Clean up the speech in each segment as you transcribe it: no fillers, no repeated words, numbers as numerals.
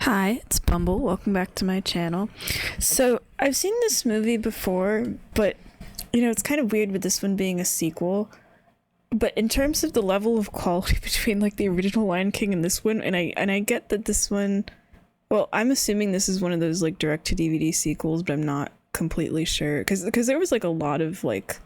Hi, it's Bumble. Welcome back to my channel. So, I've seen this movie before, but it's kind of weird with this one being a sequel. But in terms of the level of quality between like the original Lion King and this one, and I get that this one, well, I'm assuming this is one of those like direct to DVD sequels, but I'm not completely sure because there was like a lot of like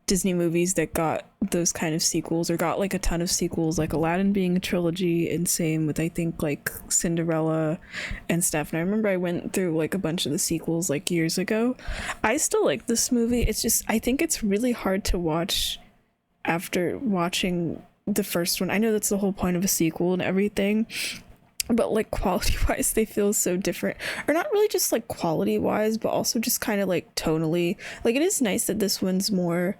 Disney movies that got those kind of sequels or got like a ton of sequels, like Aladdin being a trilogy, and same with I think like Cinderella and stuff. And I remember I went through like a bunch of the sequels like years ago. I still like this movie. It's just I think it's really hard to watch after watching the first one. I know that's the whole point of a sequel and everything, but like quality wise they feel so different, or not really just like quality wise but also just kind of like tonally. Like it is nice that this one's more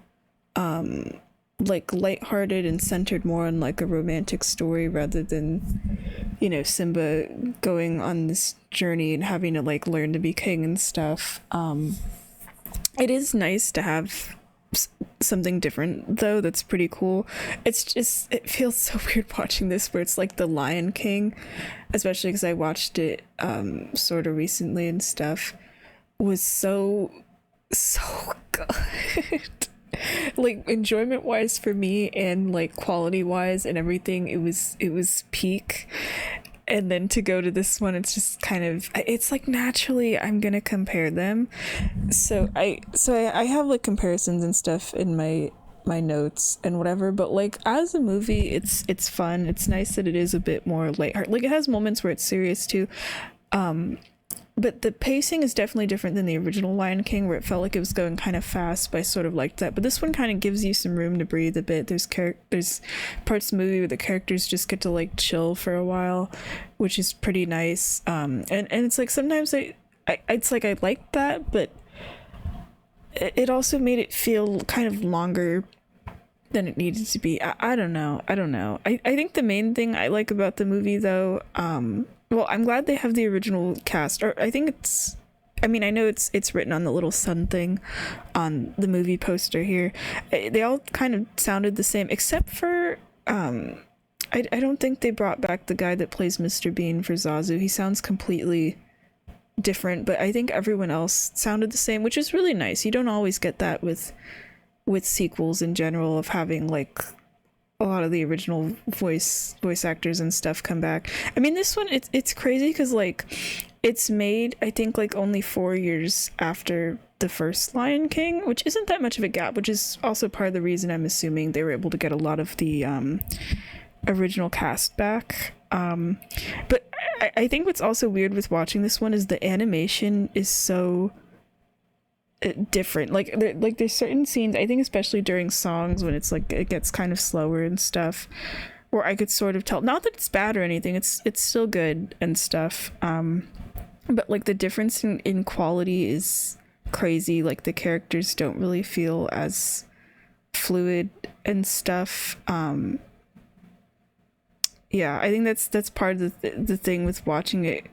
like lighthearted and centered more on like a romantic story rather than Simba going on this journey and having to like learn to be king and stuff. It is nice to have something different though. That's pretty cool. It's just it feels so weird watching this where it's like the Lion King, especially because I watched it sort of recently and stuff, was so good. Like enjoyment wise for me and like quality wise and everything, it was peak. And then to go to this one, it's just kind of, it's like naturally I'm gonna compare them. So I have like comparisons and stuff in my notes and whatever, but like as a movie it's fun. It's nice that it is a bit more lighthearted. Like it has moments where it's serious too, but the pacing is definitely different than the original Lion King, where it felt like it was going kind of fast, but I sort of liked that. But this one kind of gives you some room to breathe a bit. There's parts of the movie where the characters just get to like chill for a while, which is pretty nice. And it's like sometimes it's like I liked that, but it also made it feel kind of longer than it needed to be. I don't know. I think the main thing I like about the movie though, well, I'm glad they have the original cast, or I think it's, I mean, I know it's written on the little sun thing on the movie poster here. They all kind of sounded the same, except for, I don't think they brought back the guy that plays Mr. Bean for Zazu. He sounds completely different, but I think everyone else sounded the same, which is really nice. You don't always get that with sequels in general, of having like a lot of the original voice actors and stuff come back. I mean, this one it's crazy because like it's made I think like only 4 years after the first Lion King, which isn't that much of a gap, which is also part of the reason I'm assuming they were able to get a lot of the original cast back. But I think what's also weird with watching this one is the animation is so different. Like there's certain scenes, I think especially during songs when it's like it gets kind of slower and stuff, where I could sort of tell, not that it's bad or anything, it's still good and stuff, but like the difference in quality is crazy. Like the characters don't really feel as fluid and stuff. Yeah, I think that's part of the thing with watching it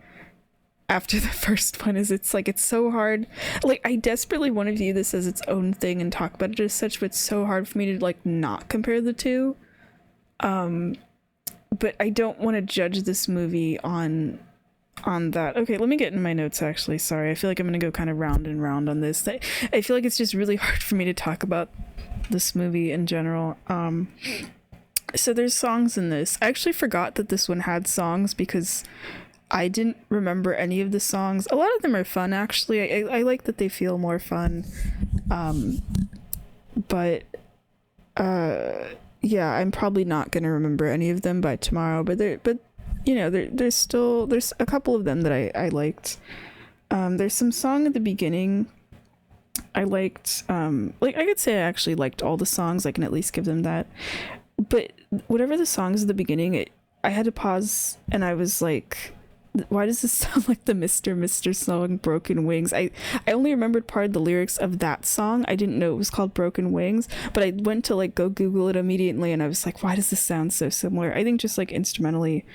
after the first one, is it's like it's so hard. Like I desperately want to view this as its own thing and talk about it as such, but it's so hard for me to like not compare the two. But I don't want to judge this movie on that. Okay, let me get in my notes actually. Sorry, I feel like I'm gonna go kind of round and round on this. I feel like it's just really hard for me to talk about this movie in general. So there's songs in this. I actually forgot that this one had songs because I didn't remember any of the songs. A lot of them are fun, actually. I like that they feel more fun. But yeah, I'm probably not gonna remember any of them by tomorrow. But there's a couple of them that I liked. There's some song at the beginning I liked. Like I could say I actually liked all the songs. I can at least give them that. But whatever the songs at the beginning, I had to pause and I was like, why does this sound like the Mr. song Broken Wings? I only remembered part of the lyrics of that song. I didn't know it was called Broken Wings, but I went to like go Google it immediately and I was like, why does this sound so similar? I think just like instrumentally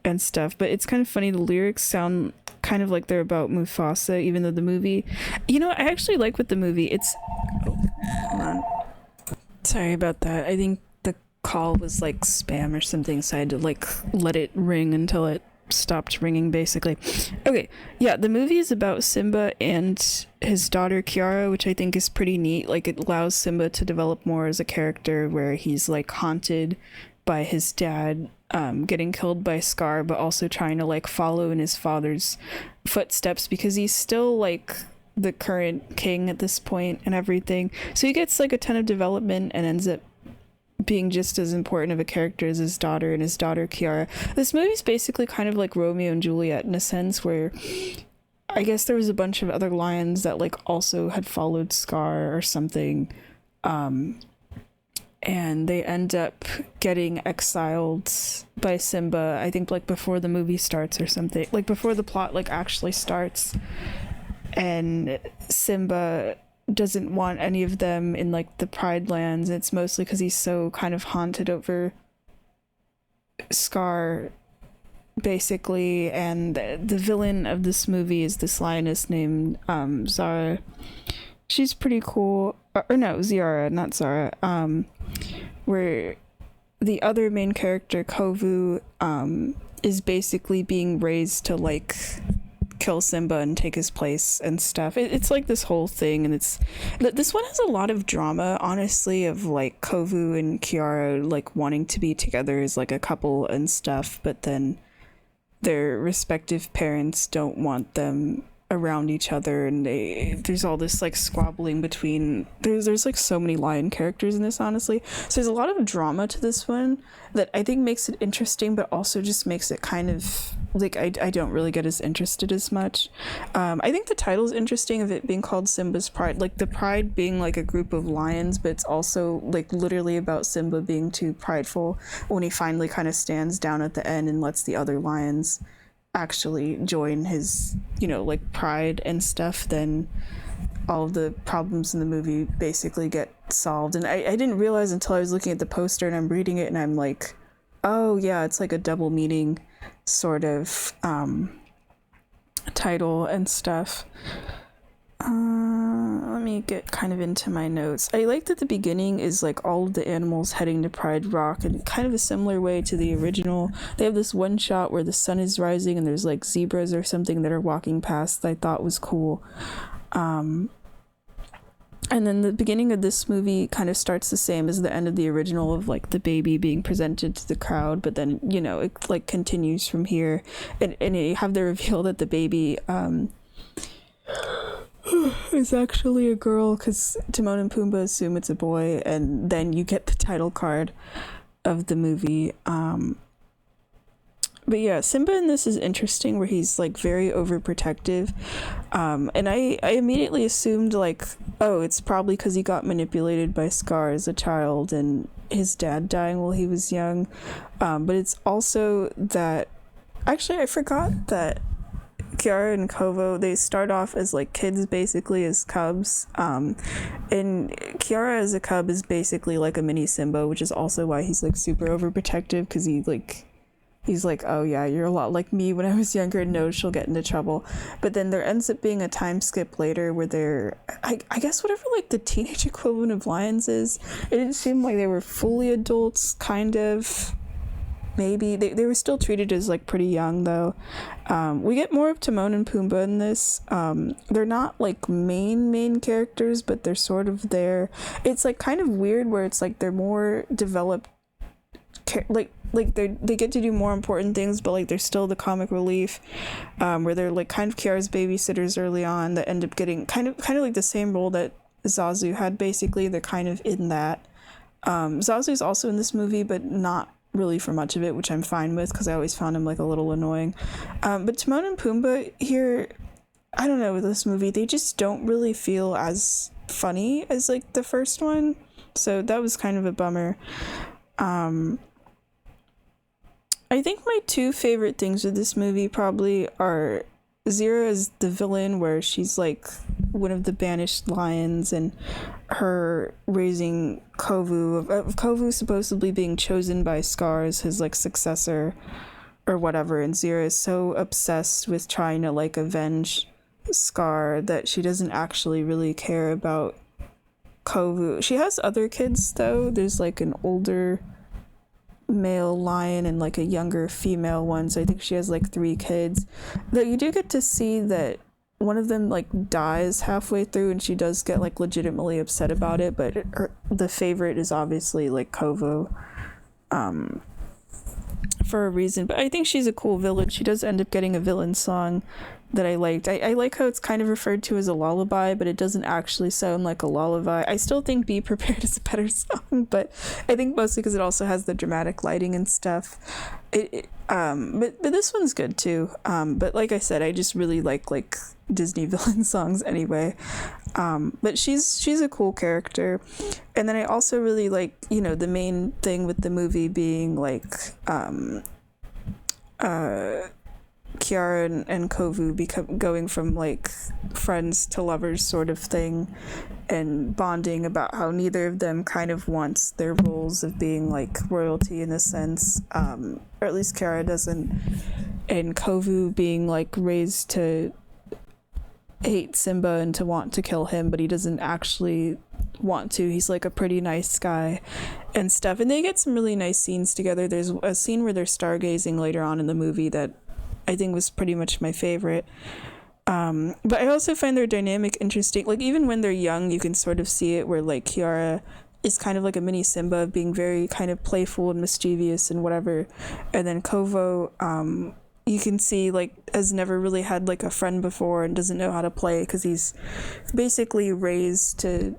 and stuff, but it's kind of funny. The lyrics sound kind of like they're about Mufasa, even though the movie, I actually like with the movie, it's, oh, hold on. Sorry about that. I think the call was like spam or something, so I had to like let it ring until it stopped ringing, basically. Okay, yeah, the movie is about Simba and his daughter Kiara, which I think is pretty neat. Like, it allows Simba to develop more as a character, where he's like haunted by his dad getting killed by Scar, but also trying to like follow in his father's footsteps, because he's still like the current king at this point and everything. So he gets like a ton of development and ends up being just as important of a character as his daughter and his daughter Kiara. This movie's basically kind of like Romeo and Juliet in a sense, where I guess there was a bunch of other lions that like also had followed Scar or something, and they end up getting exiled by Simba, I think like before the movie starts or something, like before the plot like actually starts. And Simba doesn't want any of them in like the Pride Lands. It's mostly because he's so kind of haunted over Scar, basically. And the villain of this movie is this lioness named Zara. She's pretty cool. Or no, Ziara, not Zara. Where the other main character, Kovu, is basically being raised to like kill Simba and take his place and stuff. It's like this whole thing, and this one has a lot of drama, honestly, of like Kovu and Kiara like wanting to be together as like a couple and stuff, but then their respective parents don't want them around each other, and there's all this like squabbling between there's like so many lion characters in this, honestly. So there's a lot of drama to this one that I think makes it interesting, but also just makes it kind of like I don't really get as interested as much. I think the title's interesting of it being called Simba's Pride, like the pride being like a group of lions, but it's also like literally about Simba being too prideful when he finally kind of stands down at the end and lets the other lions actually join his, you know, like pride and stuff. Then all of the problems in the movie basically get solved. And I didn't realize until I was looking at the poster and I'm reading it and I'm like, oh yeah, it's like a double meaning sort of title and stuff. Let me get kind of into my notes. I like that the beginning is like all of the animals heading to Pride Rock, and kind of a similar way to the original. They have this one shot where the sun is rising and there's like zebras or something that are walking past that I thought was cool. And then the beginning of this movie kind of starts the same as the end of the original, of like the baby being presented to the crowd, but then, you know, it like continues from here, and you have the reveal that the baby is actually a girl, because Timon and Pumbaa assume it's a boy, and then you get the title card of the movie. But yeah, Simba in this is interesting, where he's like very overprotective, and I immediately assumed like, oh, it's probably because he got manipulated by Scar as a child and his dad dying while he was young, but it's also that actually I forgot that Kiara and Kovu, they start off as like kids, basically as cubs, and Kiara as a cub is basically like a mini Simba, which is also why he's like super overprotective, because he's like, oh yeah, you're a lot like me when I was younger, and knows she'll get into trouble. But then there ends up being a time skip later where they're, I guess whatever like the teenage equivalent of lions is. It didn't seem like they were fully adults, kind of. Maybe they were still treated as like pretty young though. We get more of Timon and Pumbaa in this. They're not like main characters, but they're sort of there. It's like kind of weird where it's like they're more developed, like they get to do more important things, but like they're still the comic relief, where they're like kind of Kiara's babysitters early on that end up getting kind of like the same role that Zazu had. Basically, they're kind of in that. Zazu's also in this movie, but not really for much of it, which I'm fine with, because I always found him like a little annoying. But Timon and Pumbaa here, I don't know, with this movie, they just don't really feel as funny as like the first one, so that was kind of a bummer. I think my two favorite things with this movie probably are Zira as the villain, where she's like one of the banished lions, and her raising Kovu supposedly being chosen by Scar as his like successor or whatever, and Zira is so obsessed with trying to like avenge Scar that she doesn't actually really care about Kovu. She has other kids though. There's like an older male lion and like a younger female one. So I think she has like 3 kids. Though you do get to see that one of them like dies halfway through, and she does get like legitimately upset about it. But the favorite is obviously like Kovu, for a reason. But I think she's a cool villain. She does end up getting a villain song that I liked. I like how it's kind of referred to as a lullaby, but it doesn't actually sound like a lullaby. I still think Be Prepared is a better song, but I think mostly because it also has the dramatic lighting and stuff. But this one's good too. But like I said, I just really like Disney villain songs anyway. But she's a cool character. And then I also really like, the main thing with the movie being like Kiara and Kovu going from like friends to lovers sort of thing, and bonding about how neither of them kind of wants their roles of being like royalty in a sense, or at least Kiara doesn't, and Kovu being like raised to hate Simba and to want to kill him, but he doesn't actually want to. He's like a pretty nice guy and stuff, and they get some really nice scenes together. There's a scene where they're stargazing later on in the movie that I think was pretty much my favorite. But I also find their dynamic interesting. Like, even when they're young, you can sort of see it where, like, Kiara is kind of like a mini Simba, being very kind of playful and mischievous and whatever. And then Kovo, you can see, like, has never really had, like, a friend before and doesn't know how to play because he's basically raised to,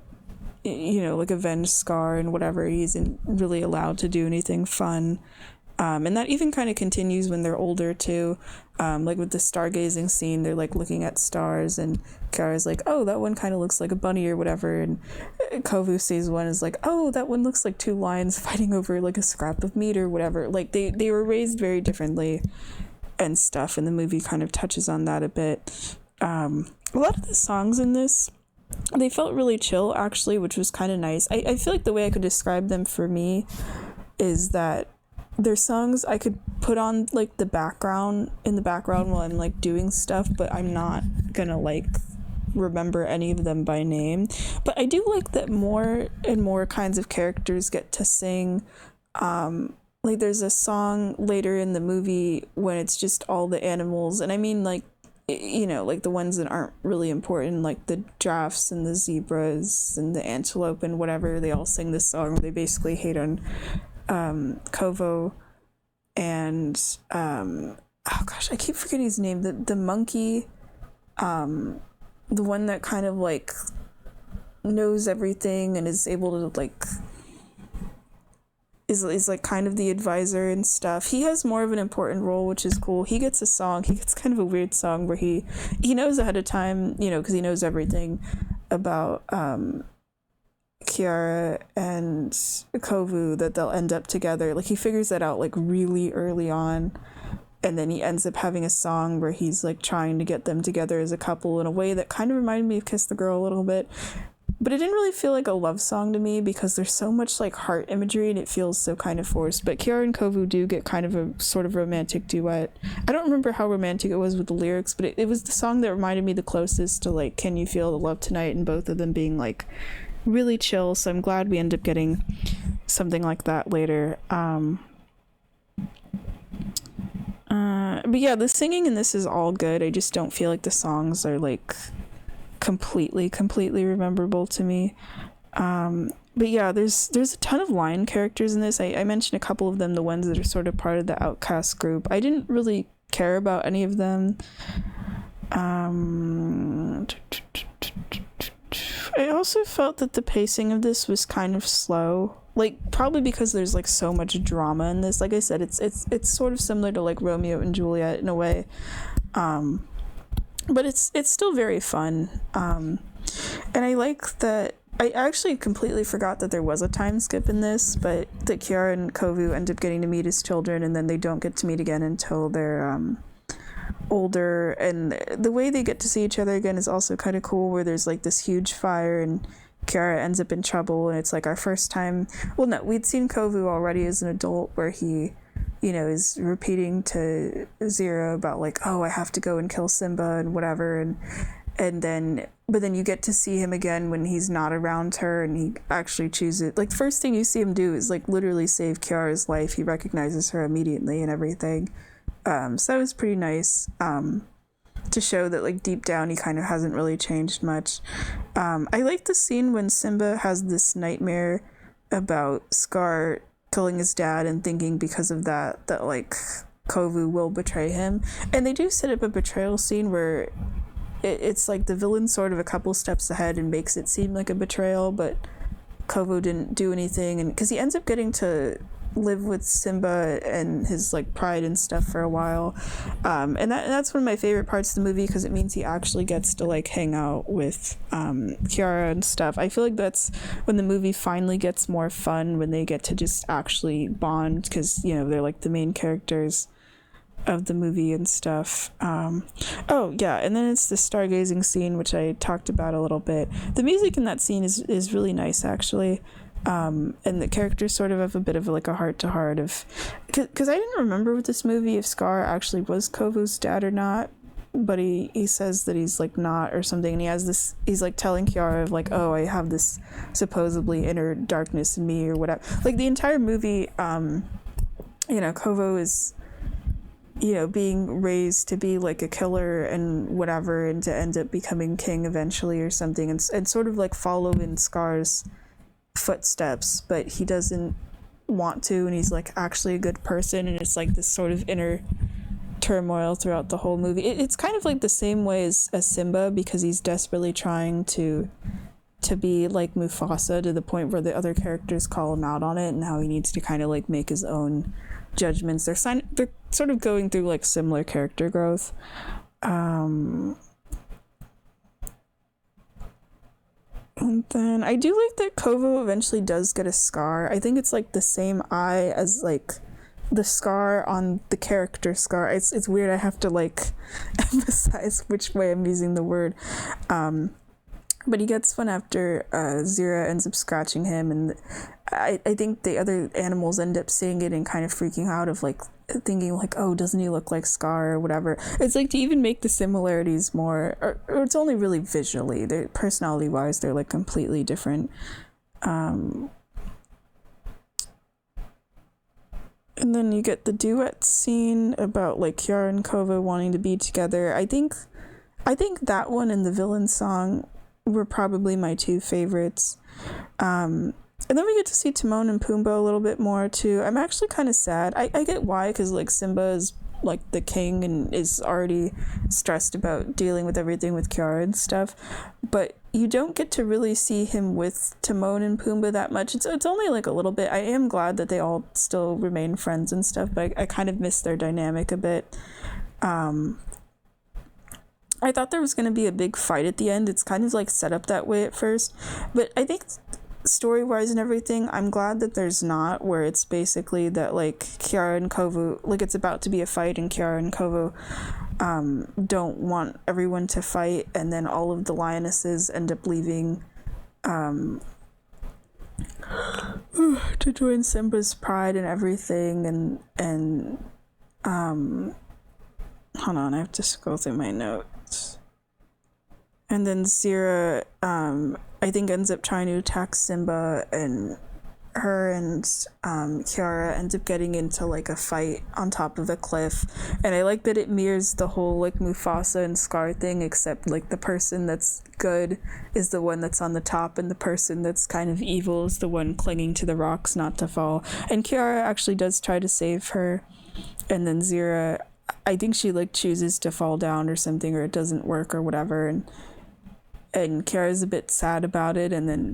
like, avenge Scar and whatever. He isn't really allowed to do anything fun. And that even kind of continues when they're older too. Like with the stargazing scene, they're like looking at stars, and Kiara's like, oh, that one kind of looks like a bunny or whatever, and Kovu sees one is like, oh, that one looks like 2 lions fighting over like a scrap of meat or whatever. Like they were raised very differently and stuff, and the movie kind of touches on that a bit. A lot of the songs in this, they felt really chill actually, which was kind of nice. I feel like the way I could describe them for me is that they're songs I could put on like in the background while I'm like doing stuff, but I'm not gonna like remember any of them by name. But I do like that more and more kinds of characters get to sing. Like there's a song later in the movie when it's just all the animals, and I mean like like the ones that aren't really important, like the giraffes and the zebras and the antelope and whatever. They all sing this song where they basically hate on Kovo and oh gosh, I keep forgetting his name. The monkey, the one that kind of like knows everything and is able to like is like kind of the advisor and stuff. He has more of an important role, which is cool. He gets a song. He gets kind of a weird song where he knows ahead of time, because he knows everything about Kiara and Kovu, that they'll end up together. Like he figures that out like really early on, and then he ends up having a song where he's like trying to get them together as a couple in a way that kind of reminded me of Kiss the Girl a little bit, but it didn't really feel like a love song to me because there's so much like heart imagery and it feels so kind of forced. But Kiara and Kovu do get kind of a sort of romantic duet. I don't remember how romantic it was with the lyrics, but it was the song that reminded me the closest to like Can You Feel the Love Tonight, and both of them being like really chill. So I'm glad we end up getting something like that later. But yeah, the singing in this is all good. I just don't feel like the songs are like completely rememberable to me. But yeah, there's a ton of lion characters in this. I mentioned a couple of them, the ones that are sort of part of the outcast group. I didn't really care about any of them. I also felt that the pacing of this was kind of slow, like probably because there's like so much drama in this. Like I said, it's sort of similar to like Romeo and Juliet in a way, but it's still very fun. And I like that. I actually completely forgot that there was a time skip in this, but that Kiara and Kovu end up getting to meet as children, and then they don't get to meet again until they're older. And the way they get to see each other again is also kind of cool, where there's like this huge fire and Kiara ends up in trouble, and it's like our first time. Well, no, we'd seen Kovu already as an adult, where he is repeating to Zero about like, oh, I have to go and kill Simba and whatever, and and then but then you get to see him again when he's not around her, and he actually chooses, like, first thing you see him do is like literally save Kiara's life. He recognizes her immediately and everything. So that was pretty nice, to show that, like, deep down he kind of hasn't really changed much. I like the scene when Simba has this nightmare about Scar killing his dad and thinking because of that like Kovu will betray him. And they do set up a betrayal scene where it's like the villain sort of a couple steps ahead and makes it seem like a betrayal, but Kovu didn't do anything, and because he ends up getting to live with Simba and his like pride and stuff for a while, and that's one of my favorite parts of the movie, because it means he actually gets to like hang out with Kiara and stuff. I feel like that's when the movie finally gets more fun, when they get to just actually bond, because they're like the main characters of the movie and stuff. Oh yeah, and then it's the stargazing scene, which I talked about a little bit. The music in that scene is really nice, actually. And the characters sort of have a bit of like a heart-to-heart of, because I didn't remember with this movie if Scar actually was Kovu's dad or not, but he says that he's like not or something, and he's like telling Kiara of like, oh, I have this supposedly inner darkness in me or whatever. Like the entire movie, Kovu is being raised to be like a killer and whatever, and to end up becoming king eventually or something, and sort of like follow in Scar's footsteps, but he doesn't want to, and he's like actually a good person, and it's like this sort of inner turmoil throughout the whole movie. It's kind of like the same way as Simba, because he's desperately trying to be like Mufasa, to the point where the other characters call him out on it, and how he needs to kind of like make his own judgments. They're sort of going through like similar character growth. And then I do like that Kovu eventually does get a scar. I think it's like the same eye as like the scar on the character Scar. It's weird, I have to like emphasize which way I'm using the word. But he gets one after Zira ends up scratching him, and I think the other animals end up seeing it and kind of freaking out, of like thinking like, oh, doesn't he look like Scar or whatever. It's like to even make the similarities more, or it's only really visually. They're personality wise, they're like completely different. And then you get the duet scene about like Kiara and Kova wanting to be together. I think that one and the villain song were probably my two favorites. And then we get to see Timon and Pumbaa a little bit more too. I'm actually kind of sad. I get why, because like Simba is like the king and is already stressed about dealing with everything with Kiara and stuff, but you don't get to really see him with Timon and Pumbaa that much. It's only like a little bit. I am glad that they all still remain friends and stuff, but I kind of miss their dynamic a bit. I thought there was going to be a big fight at the end. It's kind of like set up that way at first, but I think story-wise and everything, I'm glad that there's not, where it's basically that like Kiara and Kovu, like it's about to be a fight, and Kiara and Kovu don't want everyone to fight, and then all of the lionesses end up leaving to join Simba's pride and everything, and hold on, I have to scroll through my notes. And then Zira, I think, ends up trying to attack Simba, and her and Kiara ends up getting into like a fight on top of a cliff. And I like that it mirrors the whole like Mufasa and Scar thing, except like the person that's good is the one that's on the top, and the person that's kind of evil is the one clinging to the rocks not to fall. And Kiara actually does try to save her, and then Zira, I think she like chooses to fall down or something, or it doesn't work or whatever, and Kiara's a bit sad about it,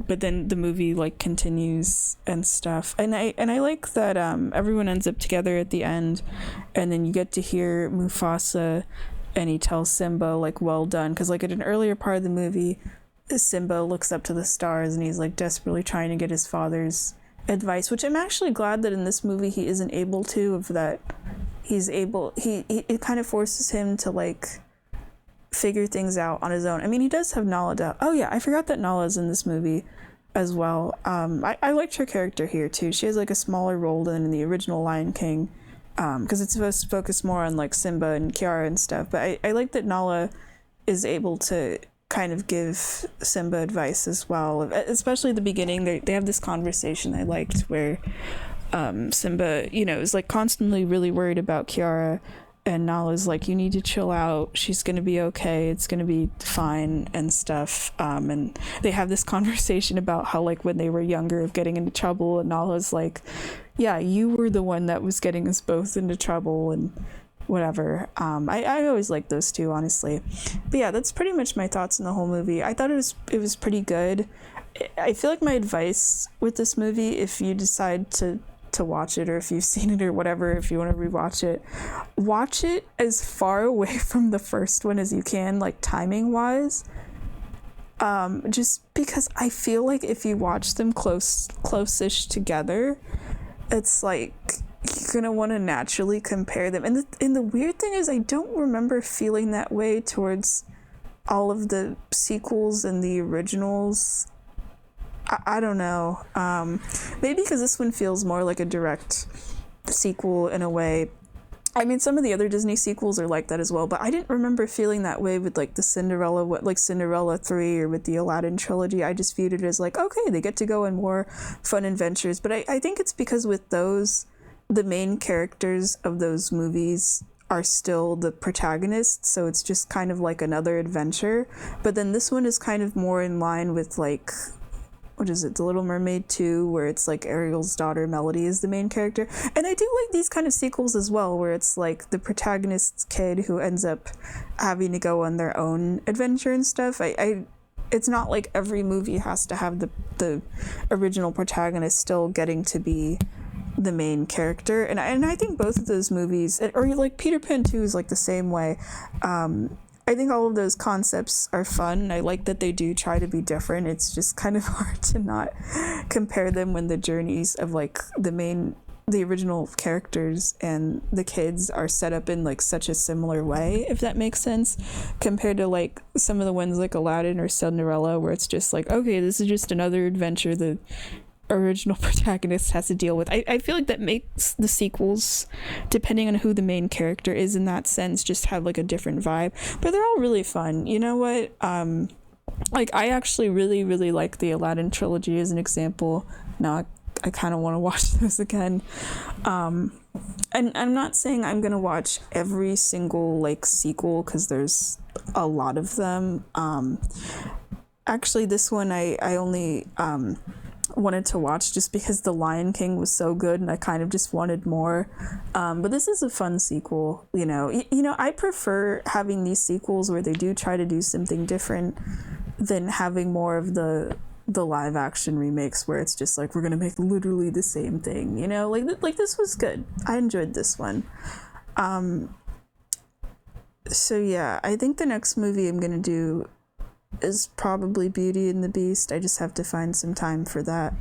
but then the movie like continues and stuff, and I like that everyone ends up together at the end, and then you get to hear Mufasa, and he tells Simba like, well done, because like at an earlier part of the movie, Simba looks up to the stars and he's like desperately trying to get his father's advice, which I'm actually glad that in this movie he isn't able to, of that he's able, it kind of forces him to like figure things out on his own. I mean, he does have Nala down. Oh yeah, I forgot that Nala's in this movie as well. I liked her character here too. She has like a smaller role than in the original Lion King, because it's supposed to focus more on like Simba and Kiara and stuff, but I like that Nala is able to kind of give Simba advice as well, especially the beginning. They have this conversation I liked where Simba, is like constantly really worried about Kiara, and Nala's like, you need to chill out, she's gonna be okay, it's gonna be fine and stuff. And they have this conversation about how, like, when they were younger, of getting into trouble, and Nala's like, yeah, you were the one that was getting us both into trouble and whatever. I always like those two, honestly. But yeah, that's pretty much my thoughts on the whole movie. I thought it was pretty good. I feel like my advice with this movie, if you decide to watch it, or if you've seen it or whatever, if you want to rewatch it, watch it as far away from the first one as you can, like timing wise. Just because I feel like if you watch them close-ish together, it's like you're gonna want to naturally compare them. And the weird thing is, I don't remember feeling that way towards all of the sequels and the originals. I don't know. Maybe because this one feels more like a direct sequel in a way. I mean, some of the other Disney sequels are like that as well, but I didn't remember feeling that way with like the Cinderella 3 or with the Aladdin trilogy. I just viewed it as like, okay, they get to go on more fun adventures. But I think it's because with those, the main characters of those movies are still the protagonists, so it's just kind of like another adventure. But then this one is kind of more in line with, like, what is it, The Little Mermaid 2, where it's like Ariel's daughter Melody is the main character. And I do like these kind of sequels as well, where it's like the protagonist's kid who ends up having to go on their own adventure and stuff. It's not like every movie has to have the original protagonist still getting to be the main character. And I think both of those movies, or like Peter Pan 2 is like the same way. I think all of those concepts are fun. I like that they do try to be different. It's just kind of hard to not compare them when the journeys of like the original characters and the kids are set up in like such a similar way, if that makes sense, compared to like some of the ones like Aladdin or Cinderella, where it's just like, okay, this is just another adventure the original protagonist has to deal with. I feel like that makes the sequels, depending on who the main character is in that sense, just have like a different vibe. But they're all really fun. You know what? Like, I actually really, really like the Aladdin trilogy as an example. Now I kind of want to watch those again. And I'm not saying I'm gonna watch every single like sequel, because there's a lot of them. Actually, this one I only wanted to watch just because The Lion King was so good, and I kind of just wanted more. But this is a fun sequel. I prefer having these sequels where they do try to do something different than having more of the live action remakes where it's just like, we're gonna make literally the same thing. Like this was good. I enjoyed this one. So yeah, I think the next movie I'm gonna do is probably Beauty and the Beast. I just have to find some time for that.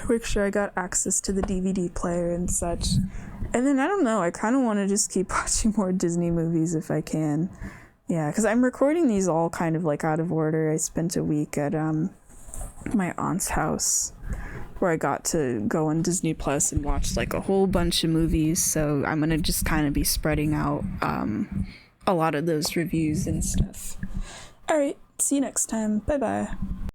Make sure I got access to the DVD player and such. And then I don't know, I kind of want to just keep watching more Disney movies if I can. Yeah, because I'm recording these all kind of like out of order. I spent a week at my aunt's house where I got to go on Disney Plus and watch like a whole bunch of movies. So I'm gonna just kind of be spreading out a lot of those reviews and stuff. All right, see you next time. Bye bye.